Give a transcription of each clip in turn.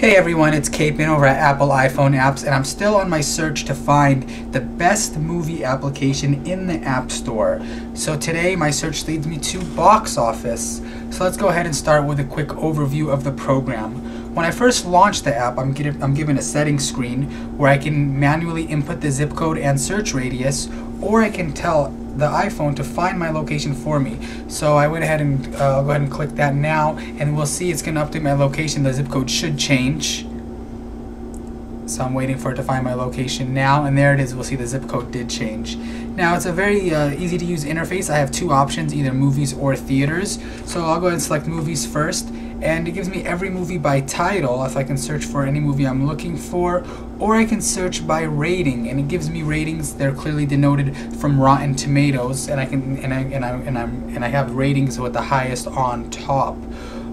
Hey everyone, it's Capen over at Apple iPhone Apps, and I'm still on my search to find the best movie application in the App Store. So today my search leads me to Box Office. So let's go ahead and start with a quick overview of the program. When I first launched the app, I'm given a settings screen where I can manually input the zip code and search radius, or I can tell the iPhone to find my location for me. So I went ahead and I'll go ahead and click that now, and we'll see it's going to update my location. The zip code should change. So I'm waiting for it to find my location now, and there it is. We'll see the zip code did change. Now it's a very easy to use interface. I have two options, either movies or theaters. So I'll go ahead and select movies first, and it gives me every movie by title if I can search for any movie I'm looking for, or I can search by rating, and it gives me ratings. They're clearly denoted from Rotten Tomatoes, and I have ratings with the highest on top.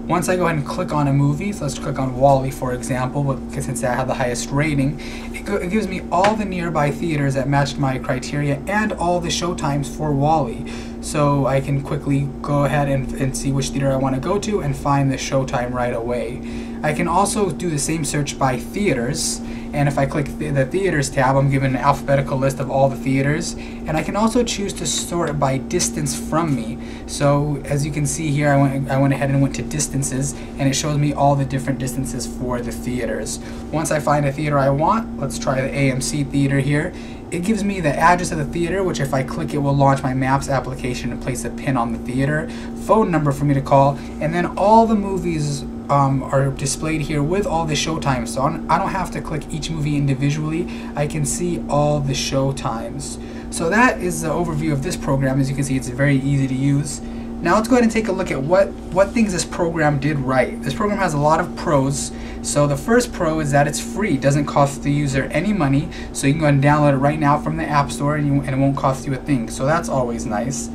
Once I go ahead and click on a movie, so let's click on WALL-E for example, since I have the highest rating, it gives me all the nearby theaters that matched my criteria and all the showtimes for WALL-E. So I can quickly go ahead and see which theater I want to go to and find the showtime right away. I can also do the same search by theaters, and if I click the theaters tab, I'm given an alphabetical list of all the theaters, and I can also choose to sort it by distance from me. So as you can see here, I went ahead and went to distances, and it shows me all the different distances for the theaters. Once I find a theater I want, let's try the AMC theater here. It gives me the address of the theater, which if I click it will launch my Maps application and place a pin on the theater, phone number for me to call, and then all the movies are displayed here with all the showtimes. So I don't have to click each movie individually. I can see all the showtimes. So that is the overview of this program. As you can see, it's very easy to use. Now let's go ahead and take a look at what things this program did right. This program has a lot of pros. So the first pro is that it's free. It doesn't cost the user any money. So you can go ahead and download it right now from the App Store, and it won't cost you a thing. So that's always nice.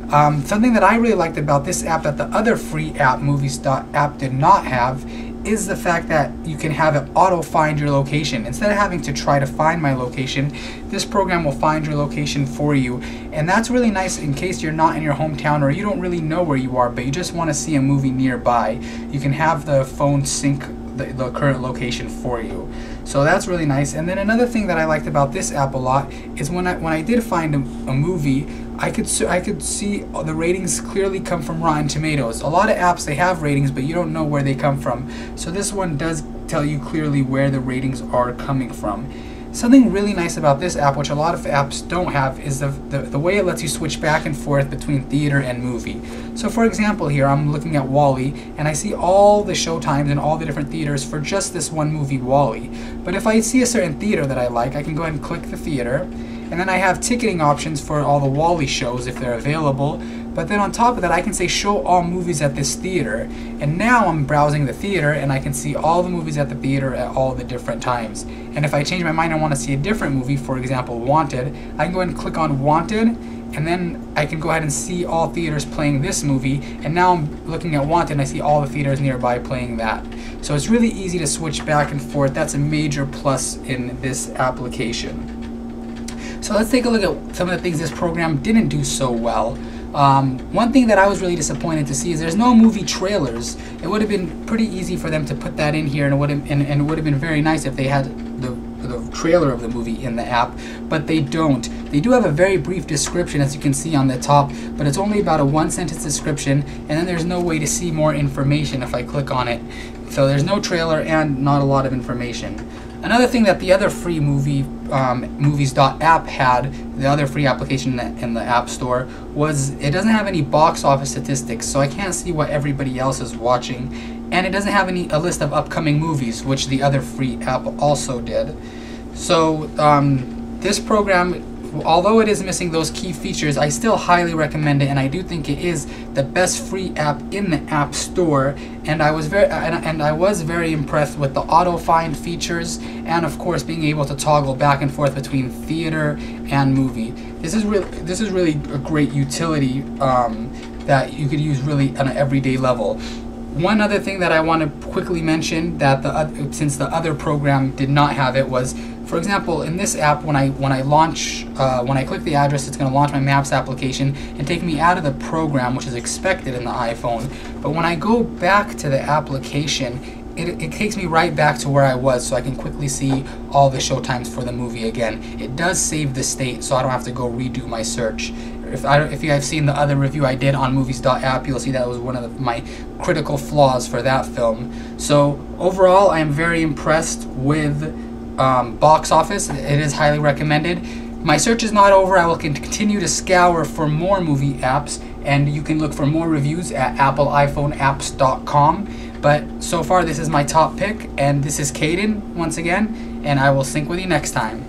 Something that I really liked about this app that the other free app, Movies.app, did not have, is the fact that you can have it auto find your location. Instead of having to try to find my location, this program will find your location for you. And that's really nice in case you're not in your hometown or you don't really know where you are, but you just want to see a movie nearby. You can have the phone sync the current location for you. So that's really nice. And then another thing that I liked about this app a lot is when I did find a movie, I could see the ratings clearly come from Rotten Tomatoes. A lot of apps, they have ratings, but you don't know where they come from. So this one does tell you clearly where the ratings are coming from. Something really nice about this app, which a lot of apps don't have, is the way it lets you switch back and forth between theater and movie. So for example here, I'm looking at WALL-E, and I see all the showtimes and all the different theaters for just this one movie, WALL-E. But if I see a certain theater that I like, I can go ahead and click the theater, and then I have ticketing options for all the WALL-E shows if they're available. But then on top of that, I can say show all movies at this theater, and now I'm browsing the theater and I can see all the movies at the theater at all the different times. And if I change my mind and want to see a different movie, for example Wanted, I can go ahead and click on Wanted, and then I can go ahead and see all theaters playing this movie, and now I'm looking at Wanted and I see all the theaters nearby playing that. So it's really easy to switch back and forth. That's a major plus in this application. So let's take a look at some of the things this program didn't do so well. One thing that I was really disappointed to see is there's no movie trailers. It would have been pretty easy for them to put that in here, and it would have been very nice if they had the trailer of the movie in the app, but they don't. They do have a very brief description, as you can see on the top, but it's only about a one-sentence description, and then there's no way to see more information if I click on it. So there's no trailer and not a lot of information. Another thing that the other free Movies.app had, the other free application in the App Store, was it doesn't have any box office statistics, so I can't see what everybody else is watching, and it doesn't have a list of upcoming movies, which the other free app also did. So this program, although it is missing those key features, I still highly recommend it, and I do think it is the best free app in the App Store. And I was very impressed with the auto find features, and of course being able to toggle back and forth between theater and movie. This is really a great utility that you could use really on an everyday level. One other thing that I want to quickly mention that since the other program did not have it was, for example, in this app, when I click the address, it's going to launch my Maps application and take me out of the program, which is expected in the iPhone. But when I go back to the application, it takes me right back to where I was, so I can quickly see all the showtimes for the movie again. It does save the state, so I don't have to go redo my search. If you have seen the other review I did on movies.app, you'll see that was one of my critical flaws for that film. So overall, I am very impressed with Box Office. It is highly recommended. My search is not over. I will continue to scour for more movie apps, and you can look for more reviews at appleiPhoneapps.com. But so far, this is my top pick, and this is Caden once again, and I will sync with you next time.